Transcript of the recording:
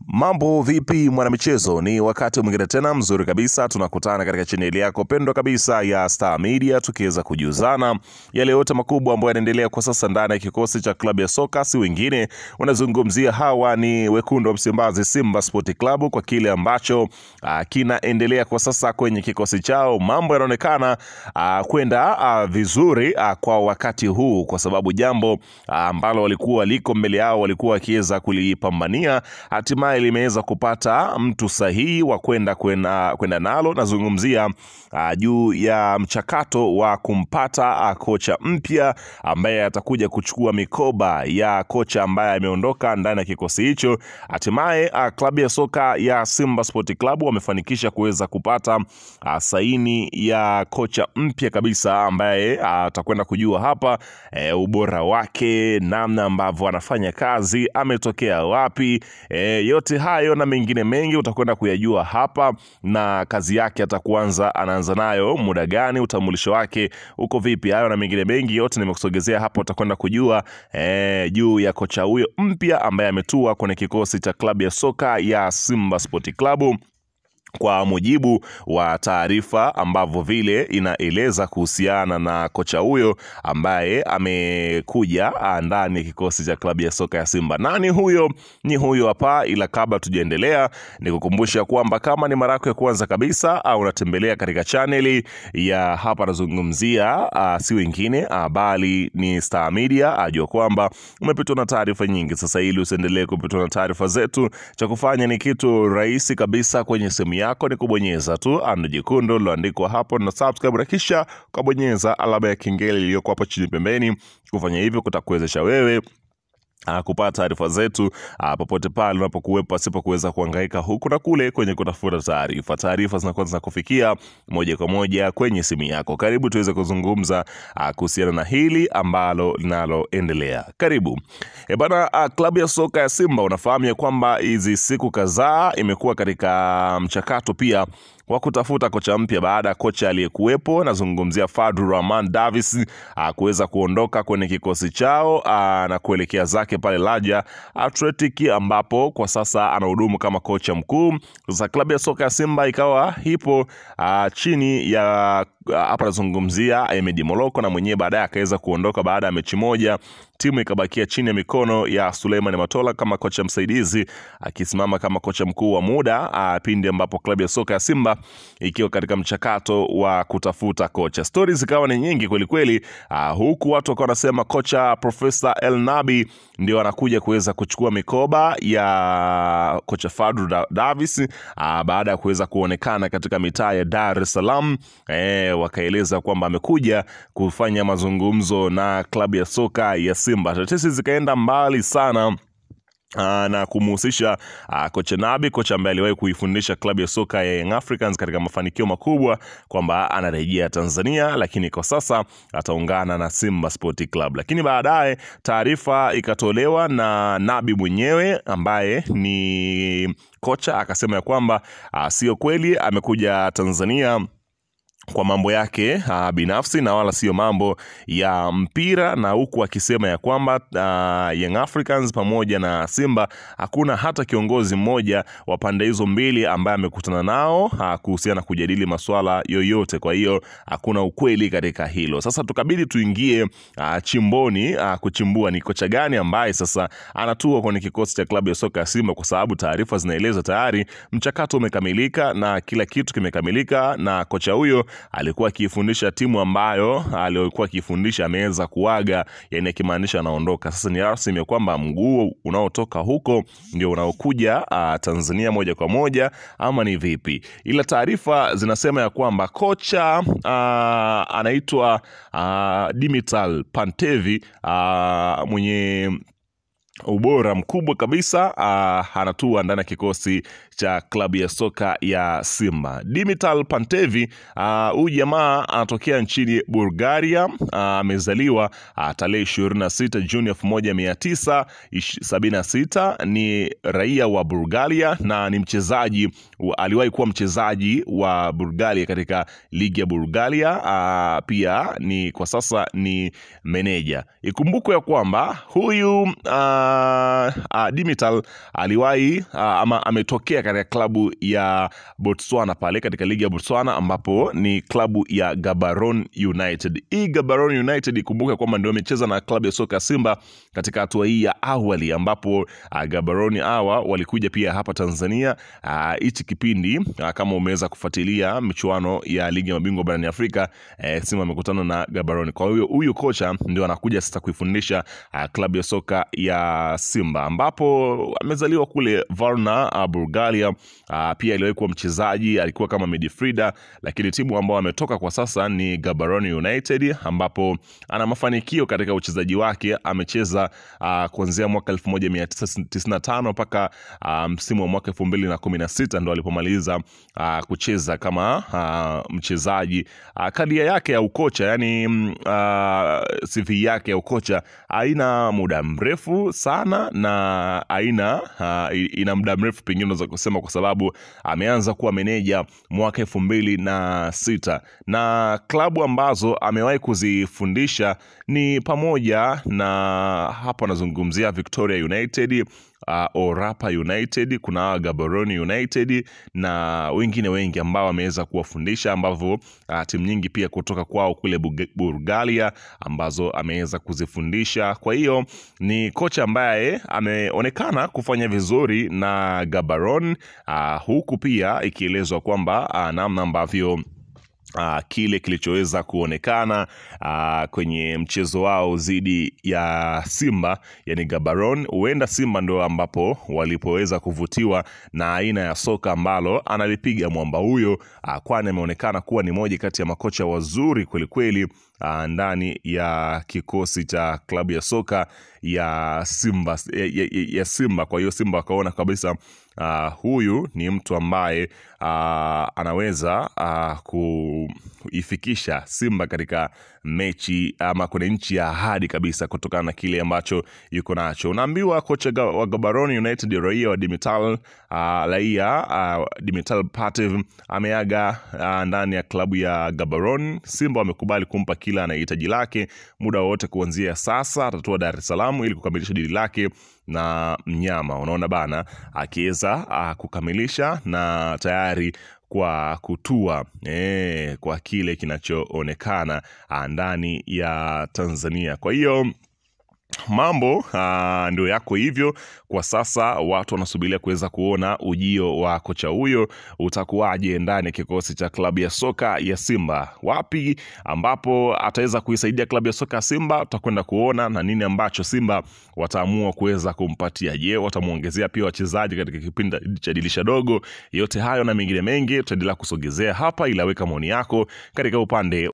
Mambo vipi mwanamichezo, ni wakati mwingine tena mzuri kabisa tunakutana katika chaneli yako pendwa kabisa ya Star Media, tukiweza kujuzana yale yote makubwa ambayo yanaendelea kwa sasa ndani ya kikosi cha klabu ya soka. Si wengine wanazungumzia hawa ni wekundu wa Msimbazi, Simba Sport Club, kwa kile ambacho kinaendelea kwa sasa kwenye kikosi chao. Mambo yanaonekana kwenda vizuri kwa wakati huu, kwa sababu jambo ambalo walikuwa liko mbele yao walikuwa wakiweza kulipambania hatimaye limeweza kupata mtu sahihi wa kwenda nalo. Nazungumzia juu ya mchakato wa kumpata kocha mpya ambaye atakuja kuchukua mikoba ya kocha ambaye ameondoka ndani ya kikosi hicho. Hatimaye klabu ya soka ya Simba Sport Club wamefanikisha kuweza kupata saini ya kocha mpya kabisa ambaye atakwenda kujua hapa ubora wake, namna ambavyo anafanya kazi, ametokea wapi. Yote hayo na mengine mengi utakwenda kuyajua hapa, na kazi yake anaanza nayo muda gani, utambulisho wake uko vipi. Hayo na mengine mengi yote nimekusogezea hapo, utakwenda kujua juu ya kocha huyo mpya ambaye ametua kwenye kikosi cha klabu ya soka ya Simba Sport Club. Kwa mujibu wa taarifa ambavyo vile inaeleza kuhusiana na kocha huyo ambaye amekuja ndani ya kikosi cha klabu ya soka ya Simba. Nani huyo? Ni huyo hapa. Ila kabla tujaendelea, nikukumbusha kwamba kama ni mara yako ya kwanza kabisa au unatembelea katika chaneli ya hapa nazungumzia si wengine bali ni Star Media, ajua kwamba umepitwa na taarifa nyingi. Sasa ili usiendelee kupitwa na taarifa zetu, cha kufanya ni kitu rahisi kabisa. Kwenye simu yako ni kubonyeza tu ando jekundu liloandikwa hapo na subscribe, na kisha kubonyeza alama ya kengele iliyoko hapo chini pembeni. Kufanya hivyo kutakuwezesha wewe kupata taarifa zetu popote pale unapokuwepo, pasipo kuweza kuhangaika huku na kule kwenye kutafuta taarifa. Taarifa zinakuwa zinakufikia moja kwa moja kwenye simu yako. Karibu tuweze kuzungumza kuhusiana na hili ambalo linaloendelea. Karibu. Bana, klabu ya soka ya Simba unafahamu ya kwamba hizi siku kadhaa imekuwa katika mchakato pia wa kutafuta kocha mpya baada ya kocha aliyekuwepo, nazungumzia Fadlu Rahman Davis, kuweza kuondoka kwenye kikosi chao na kuelekea zake pale Raja Athletic, ambapo kwa sasa anahudumu kama kocha mkuu. Sasa klabu ya soka ya Simba ikawa hipo chini ya hapa nazungumzia Ahmed Morocco, na mwenyewe baadaye akaweza kuondoka baada ya mechi moja. Timu ikabakia chini ya mikono ya Suleiman Matola kama kocha msaidizi, akisimama kama kocha mkuu wa muda pindi ambapo klabu ya soka ya Simba ikiwa katika mchakato wa kutafuta kocha. Stories zikawa ni nyingi kweli kweli, huku watu wakawa wanasema kocha Profesa El Nabi ndio anakuja kuweza kuchukua mikoba ya kocha Fadlu Davis baada ya kuweza kuonekana katika mitaa ya Dar es Salaam. Wakaeleza kwamba amekuja kufanya mazungumzo na klabu ya soka ya Simba. Tetesi zikaenda mbali sana na kumhusisha kocha Nabi, kocha ambaye aliwahi kuifundisha klabu ya soka ya Young Africans katika mafanikio makubwa, kwamba anarejea Tanzania, lakini kwa sasa ataungana na Simba Sport Club. Lakini baadaye taarifa ikatolewa na Nabi mwenyewe ambaye ni kocha, akasema ya kwamba sio kweli, amekuja Tanzania kwa mambo yake binafsi na wala sio mambo ya mpira, na huku akisema ya kwamba Young Africans pamoja na Simba hakuna hata kiongozi mmoja wa pande hizo mbili ambaye amekutana nao kuhusiana kujadili masuala yoyote. Kwa hiyo hakuna ukweli katika hilo. Sasa tukabidi tuingie chimboni kuchimbua ni kocha gani ambaye sasa anatua kwenye kikosi cha klabu ya soka ya Simba, kwa sababu taarifa zinaeleza tayari mchakato umekamilika na kila kitu kimekamilika, na kocha huyo alikuwa akifundisha timu ambayo alikuwa akifundisha ameweza kuaga, yani akimaanisha anaondoka. Sasa ni rasmi ya kwamba mguu unaotoka huko ndio unaokuja Tanzania moja kwa moja, ama ni vipi? Ila taarifa zinasema ya kwamba kocha anaitwa Dimitar Pantev, mwenye ubora mkubwa kabisa, anatua ndani ya kikosi cha klabu ya soka ya Simba. Dimitar Pantev, huyu jamaa anatokea nchini Bulgaria, amezaliwa tarehe 26 Juni 1976, ni raia wa Bulgaria na ni mchezaji, aliwahi kuwa mchezaji wa Bulgaria katika ligi ya Bulgaria, pia ni kwa sasa ni meneja. Ikumbukwe ya kwamba huyu Dimitar aliwahi ama ametokea katika klabu ya Botswana pale katika ligi ya Botswana, ambapo ni klabu ya Gaborone United. Hii Gaborone United, kumbuka kwamba ndio amecheza na klabu ya soka Simba katika hatua hii ya awali, ambapo Gaborone hawa walikuja pia hapa Tanzania hichi kipindi. Kama umeweza kufuatilia michuano ya ligi ya mabingwa barani Afrika, Simba amekutana na Gaborone. Kwa hiyo huyu kocha ndio anakuja sasa kuifundisha klabu ya soka ya Simba, ambapo amezaliwa kule Varna, Bulgaria. Pia aliwahi kuwa mchezaji, alikuwa kama midfielder, lakini timu ambao ametoka kwa sasa ni Gaborone United, ambapo ana mafanikio katika uchezaji wake. Amecheza kuanzia mwaka 1995 mpaka msimu wa mwaka 2016 ndo alipomaliza kucheza kama mchezaji. Karia yake ya ukocha, yani CV yake ya ukocha haina muda mrefu sana, na ina muda mrefu pengine unaweza kusema, kwa sababu ameanza kuwa meneja mwaka 2006, na klabu ambazo amewahi kuzifundisha ni pamoja na, hapo anazungumzia Victoria United, Orapa United, kuna Gaborone United na wengine wengi ambao ameweza kuwafundisha, ambavyo timu nyingi pia kutoka kwao kule Bulgaria ambazo ameweza kuzifundisha. Kwa hiyo ni kocha ambaye ameonekana kufanya vizuri na Gaborone, huku pia ikielezwa kwamba namna ambavyo kile kilichoweza kuonekana kwenye mchezo wao dhidi ya Simba, yani Gaborone, huenda Simba ndio ambapo walipoweza kuvutiwa na aina ya soka ambalo analipiga mwamba huyo, kwani ameonekana kuwa ni moja kati ya makocha wazuri kweli kweli ndani ya kikosi cha klabu ya soka ya Simba, ya Simba. Kwa hiyo Simba wakaona kabisa huyu ni mtu ambaye anaweza kuifikisha Simba katika mechi ama kwenye nchi ya ahadi kabisa, kutokana na kile ambacho yuko nacho. Unaambiwa kocha wa Gaborone United, raia wa Dimitar, Dimitar Pantev, ameaga ndani ya klabu ya Gaborone. Simba wamekubali kumpa kila anahitaji lake muda wote kuanzia sasa. Atatua Dar es Salaam ili kukamilisha dili lake na mnyama. Unaona bana, akiweza kukamilisha na tayari kwa kutua kwa kile kinachoonekana ndani ya Tanzania. Kwa hiyo mambo ndio yako hivyo kwa sasa. Watu wanasubiria kuweza kuona ujio wa kocha huyo utakuwaje ndani ya kikosi cha klabu ya soka ya Simba. Wapi ambapo ataweza kuisaidia klabu ya soka ya Simba, tutakwenda kuona, na nini ambacho Simba wataamua kuweza kumpatia. Je, watamuongezea pia wachezaji katika kipindi cha dirisha dogo? Yote hayo na mengine mengi tutaendelea kusogezea hapa, ila weka maoni yako katika upande